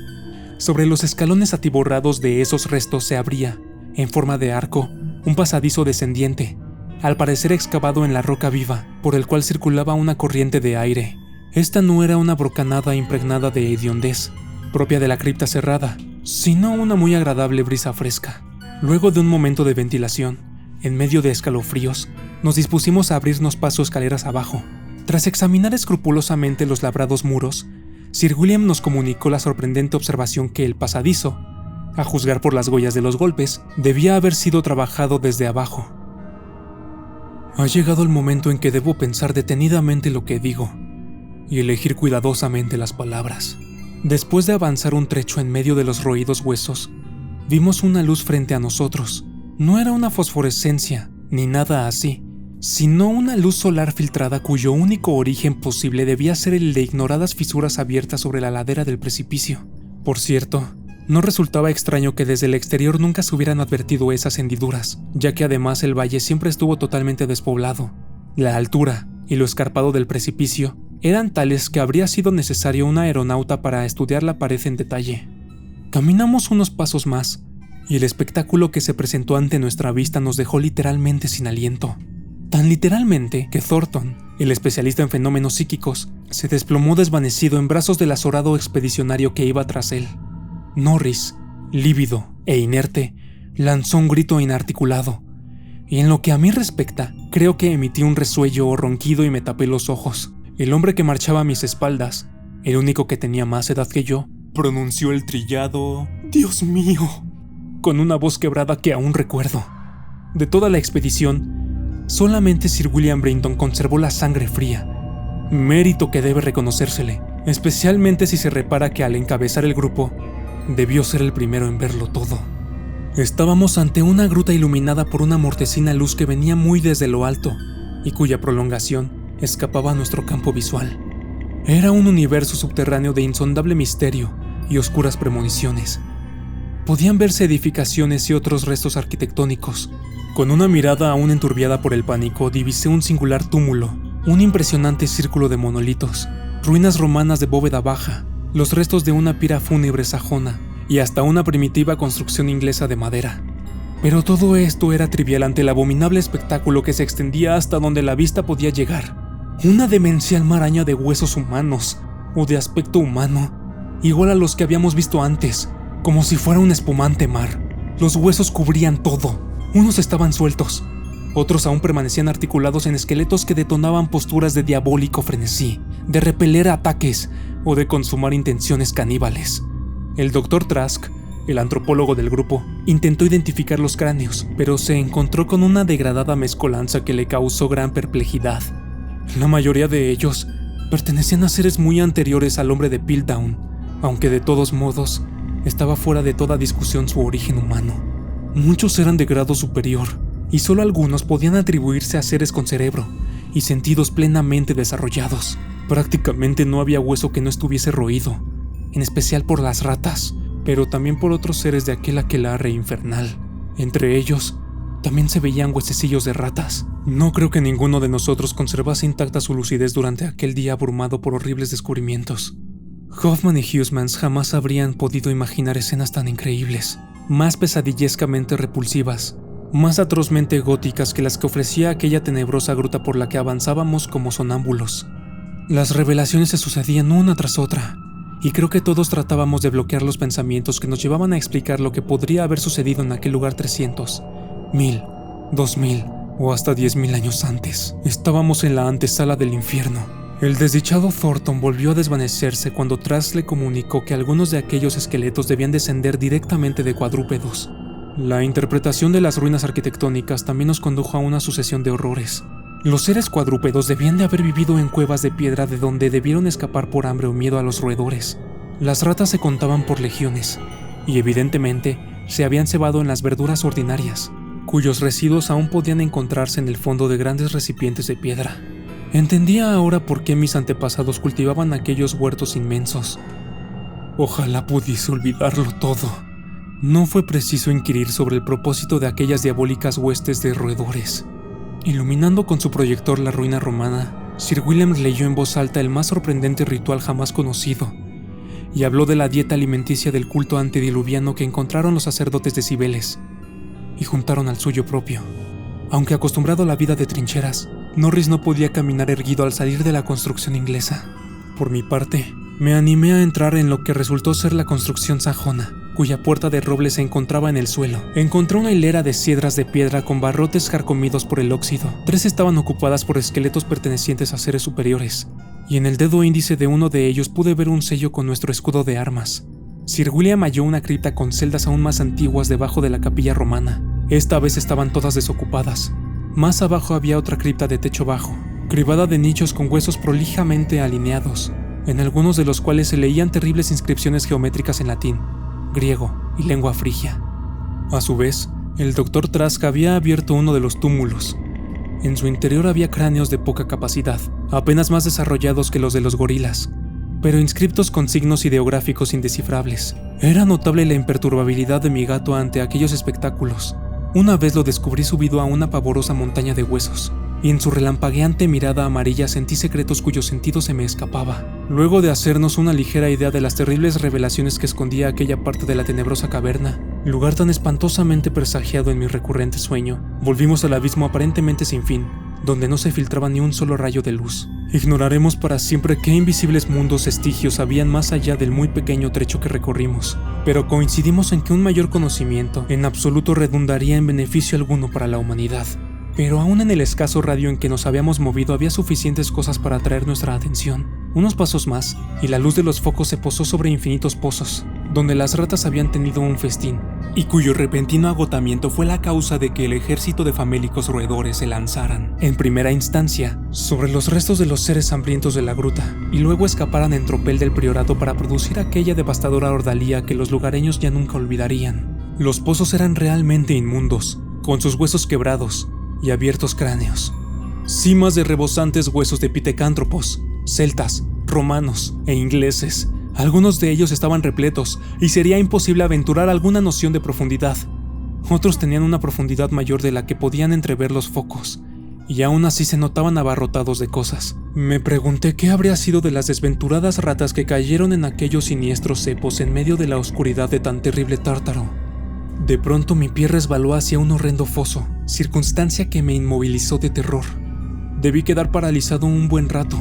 Sobre los escalones atiborrados de esos restos se abría, en forma de arco, un pasadizo descendiente, al parecer excavado en la roca viva, por el cual circulaba una corriente de aire. Esta no era una brocanada impregnada de hediondez, propia de la cripta cerrada, sino una muy agradable brisa fresca. Luego de un momento de ventilación, en medio de escalofríos, nos dispusimos a abrirnos paso escaleras abajo. Tras examinar escrupulosamente los labrados muros, Sir William nos comunicó la sorprendente observación que el pasadizo, a juzgar por las huellas de los golpes, debía haber sido trabajado desde abajo. Ha llegado el momento en que debo pensar detenidamente lo que digo y elegir cuidadosamente las palabras. Después de avanzar un trecho en medio de los roídos huesos, vimos una luz frente a nosotros. No era una fosforescencia, ni nada así, sino una luz solar filtrada cuyo único origen posible debía ser el de ignoradas fisuras abiertas sobre la ladera del precipicio. Por cierto, no resultaba extraño que desde el exterior nunca se hubieran advertido esas hendiduras, ya que además el valle siempre estuvo totalmente despoblado. La altura y lo escarpado del precipicio eran tales que habría sido necesario un aeronauta para estudiar la pared en detalle. Caminamos unos pasos más, y el espectáculo que se presentó ante nuestra vista nos dejó literalmente sin aliento. Tan literalmente que Thornton, el especialista en fenómenos psíquicos, se desplomó desvanecido en brazos del azorado expedicionario que iba tras él. Norris, lívido e inerte, lanzó un grito inarticulado, y en lo que a mí respecta, creo que emití un resuello o ronquido y me tapé los ojos. El hombre que marchaba a mis espaldas, el único que tenía más edad que yo, pronunció el trillado «Dios mío», con una voz quebrada que aún recuerdo. De toda la expedición, solamente Sir William Brinton conservó la sangre fría, mérito que debe reconocérsele, especialmente si se repara que al encabezar el grupo, debió ser el primero en verlo todo. Estábamos ante una gruta iluminada por una mortecina luz que venía muy desde lo alto y cuya prolongación escapaba a nuestro campo visual. Era un universo subterráneo de insondable misterio y oscuras premoniciones. Podían verse edificaciones y otros restos arquitectónicos. Con una mirada aún enturbiada por el pánico, divisé un singular túmulo, un impresionante círculo de monolitos, ruinas romanas de bóveda baja, los restos de una pira fúnebre sajona y hasta una primitiva construcción inglesa de madera. Pero todo esto era trivial ante el abominable espectáculo que se extendía hasta donde la vista podía llegar. Una demencial maraña de huesos humanos, o de aspecto humano, igual a los que habíamos visto antes, como si fuera un espumante mar. Los huesos cubrían todo. Unos estaban sueltos, otros aún permanecían articulados en esqueletos que detonaban posturas de diabólico frenesí, de repeler ataques o de consumar intenciones caníbales. El Dr. Trask, el antropólogo del grupo, intentó identificar los cráneos, pero se encontró con una degradada mezcolanza que le causó gran perplejidad. La mayoría de ellos pertenecían a seres muy anteriores al hombre de Piltdown, aunque de todos modos estaba fuera de toda discusión su origen humano. Muchos eran de grado superior, y solo algunos podían atribuirse a seres con cerebro y sentidos plenamente desarrollados. Prácticamente no había hueso que no estuviese roído, en especial por las ratas, pero también por otros seres de aquel aquelarre infernal. Entre ellos, también se veían huesecillos de ratas. No creo que ninguno de nosotros conservase intacta su lucidez durante aquel día abrumado por horribles descubrimientos. Hoffman y Huysmans jamás habrían podido imaginar escenas tan increíbles, más pesadillescamente repulsivas, más atrozmente góticas que las que ofrecía aquella tenebrosa gruta por la que avanzábamos como sonámbulos. Las revelaciones se sucedían una tras otra, y creo que todos tratábamos de bloquear los pensamientos que nos llevaban a explicar lo que podría haber sucedido en aquel lugar 300, 1000, 2000 o hasta 10.000 años antes. Estábamos en la antesala del infierno. El desdichado Thornton volvió a desvanecerse cuando Trask le comunicó que algunos de aquellos esqueletos debían descender directamente de cuadrúpedos. La interpretación de las ruinas arquitectónicas también nos condujo a una sucesión de horrores. Los seres cuadrúpedos debían de haber vivido en cuevas de piedra de donde debieron escapar por hambre o miedo a los roedores. Las ratas se contaban por legiones, y evidentemente se habían cebado en las verduras ordinarias, cuyos residuos aún podían encontrarse en el fondo de grandes recipientes de piedra. Entendía ahora por qué mis antepasados cultivaban aquellos huertos inmensos. Ojalá pudiese olvidarlo todo. No fue preciso inquirir sobre el propósito de aquellas diabólicas huestes de roedores. Iluminando con su proyector la ruina romana, Sir William leyó en voz alta el más sorprendente ritual jamás conocido, y habló de la dieta alimenticia del culto antediluviano que encontraron los sacerdotes de Cibeles, y juntaron al suyo propio. Aunque acostumbrado a la vida de trincheras, Norris no podía caminar erguido al salir de la construcción inglesa. Por mi parte, me animé a entrar en lo que resultó ser la construcción sajona, cuya puerta de roble se encontraba en el suelo. Encontré una hilera de siedras de piedra con barrotes carcomidos por el óxido. 3 estaban ocupadas por esqueletos pertenecientes a seres superiores, y en el dedo índice de uno de ellos pude ver un sello con nuestro escudo de armas. Sir William halló una cripta con celdas aún más antiguas debajo de la capilla romana. Esta vez estaban todas desocupadas. Más abajo había otra cripta de techo bajo, cribada de nichos con huesos prolijamente alineados, en algunos de los cuales se leían terribles inscripciones geométricas en latín, griego y lengua frigia. A su vez, el Dr. Trask había abierto uno de los túmulos. En su interior había cráneos de poca capacidad, apenas más desarrollados que los de los gorilas, pero inscriptos con signos ideográficos indescifrables. Era notable la imperturbabilidad de mi gato ante aquellos espectáculos. Una vez lo descubrí subido a una pavorosa montaña de huesos, y en su relampagueante mirada amarilla sentí secretos cuyo sentido se me escapaba. Luego de hacernos una ligera idea de las terribles revelaciones que escondía aquella parte de la tenebrosa caverna, lugar tan espantosamente presagiado en mi recurrente sueño, volvimos al abismo aparentemente sin fin, donde no se filtraba ni un solo rayo de luz. Ignoraremos para siempre qué invisibles mundos estigios habían más allá del muy pequeño trecho que recorrimos, pero coincidimos en que un mayor conocimiento en absoluto redundaría en beneficio alguno para la humanidad. Pero aún en el escaso radio en que nos habíamos movido había suficientes cosas para atraer nuestra atención. Unos pasos más, y la luz de los focos se posó sobre infinitos pozos, donde las ratas habían tenido un festín, y cuyo repentino agotamiento fue la causa de que el ejército de famélicos roedores se lanzaran, en primera instancia, sobre los restos de los seres hambrientos de la gruta, y luego escaparan en tropel del priorato para producir aquella devastadora ordalía que los lugareños ya nunca olvidarían. Los pozos eran realmente inmundos, con sus huesos quebrados y abiertos cráneos, cimas de rebosantes huesos de pitecántropos, celtas, romanos e ingleses. Algunos de ellos estaban repletos y sería imposible aventurar alguna noción de profundidad. Otros tenían una profundidad mayor de la que podían entrever los focos, y aún así se notaban abarrotados de cosas. Me pregunté qué habría sido de las desventuradas ratas que cayeron en aquellos siniestros cepos en medio de la oscuridad de tan terrible Tártaro. De pronto mi pie resbaló hacia un horrendo foso, circunstancia que me inmovilizó de terror. Debí quedar paralizado un buen rato,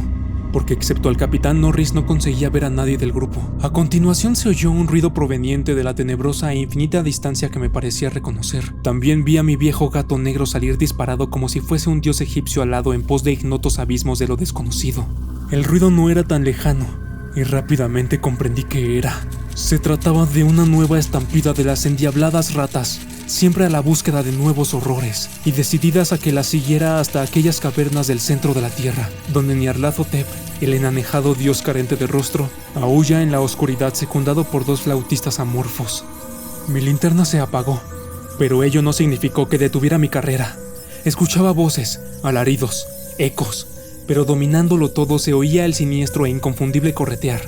porque excepto al capitán Norris no conseguía ver a nadie del grupo. A continuación se oyó un ruido proveniente de la tenebrosa e infinita distancia que me parecía reconocer. También vi a mi viejo gato negro salir disparado como si fuese un dios egipcio alado en pos de ignotos abismos de lo desconocido. El ruido no era tan lejano, y rápidamente comprendí qué era. Se trataba de una nueva estampida de las endiabladas ratas, siempre a la búsqueda de nuevos horrores, y decididas a que las siguiera hasta aquellas cavernas del centro de la tierra, donde Nyarlathotep, el enanejado dios carente de rostro, aúlla en la oscuridad secundado por 2 flautistas amorfos. Mi linterna se apagó, pero ello no significó que detuviera mi carrera. Escuchaba voces, alaridos, ecos, pero dominándolo todo se oía el siniestro e inconfundible corretear,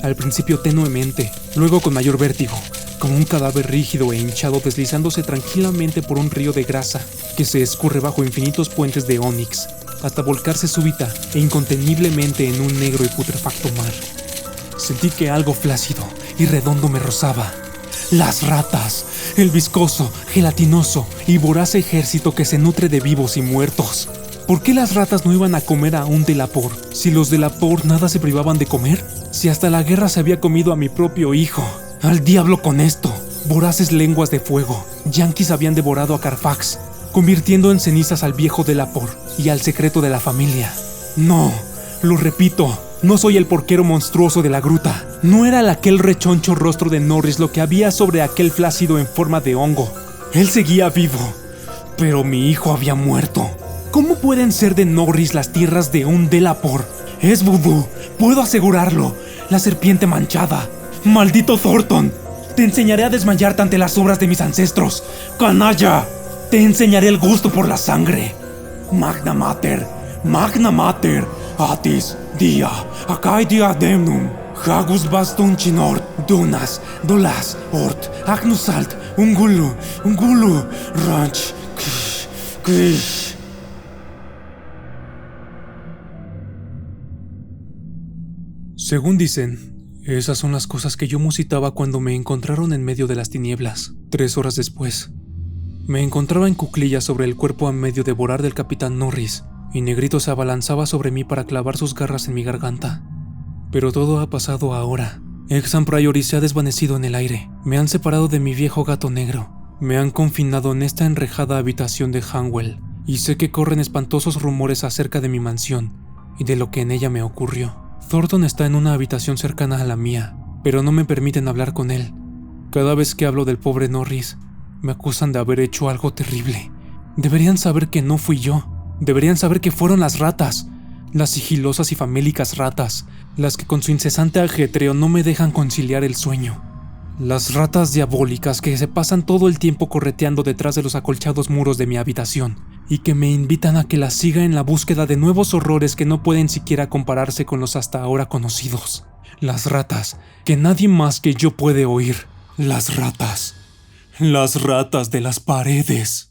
al principio tenuemente, luego con mayor vértigo, como un cadáver rígido e hinchado deslizándose tranquilamente por un río de grasa que se escurre bajo infinitos puentes de ónix, hasta volcarse súbita e inconteniblemente en un negro y putrefacto mar. Sentí que algo flácido y redondo me rozaba. Las ratas, el viscoso, gelatinoso y voraz ejército que se nutre de vivos y muertos. ¿Por qué las ratas no iban a comer a un Delaport? Si los Delaport nada se privaban de comer. Si hasta la guerra se había comido a mi propio hijo. ¡Al diablo con esto! Voraces lenguas de fuego. Yankees habían devorado a Carfax, convirtiendo en cenizas al viejo Delaport y al secreto de la familia. No, lo repito, no soy el porquero monstruoso de la gruta. No era aquel rechoncho rostro de Norris lo que había sobre aquel flácido en forma de hongo. Él seguía vivo, pero mi hijo había muerto. ¿Cómo pueden ser de Norris las tierras de un Delaport? Es vudú, puedo asegurarlo. La serpiente manchada. ¡Maldito Thornton! Te enseñaré a desmayarte ante las obras de mis ancestros. ¡Canalla! Te enseñaré el gusto por la sangre. Magna Mater, Magna Mater, Atis, Dia, Akai Dia Demnum, Hagus Bastun Chinort, Dunas, Dolas, Ort, Agnusalt, Ungulu, Ranch, Kish. Según dicen, esas son las cosas que yo musitaba cuando me encontraron en medio de las tinieblas. 3 horas después, me encontraba en cuclillas sobre el cuerpo a medio devorar del capitán Norris, y Negrito se abalanzaba sobre mí para clavar sus garras en mi garganta. Pero todo ha pasado ahora. Exam Priory se ha desvanecido en el aire. Me han separado de mi viejo gato negro. Me han confinado en esta enrejada habitación de Hanwell, y sé que corren espantosos rumores acerca de mi mansión y de lo que en ella me ocurrió. Thornton está en una habitación cercana a la mía, pero no me permiten hablar con él. Cada vez que hablo del pobre Norris, me acusan de haber hecho algo terrible. Deberían saber que no fui yo. Deberían saber que fueron las ratas, las sigilosas y famélicas ratas, las que con su incesante ajetreo no me dejan conciliar el sueño. Las ratas diabólicas que se pasan todo el tiempo correteando detrás de los acolchados muros de mi habitación y que me invitan a que las siga en la búsqueda de nuevos horrores que no pueden siquiera compararse con los hasta ahora conocidos. Las ratas que nadie más que yo puede oír. Las ratas de las paredes.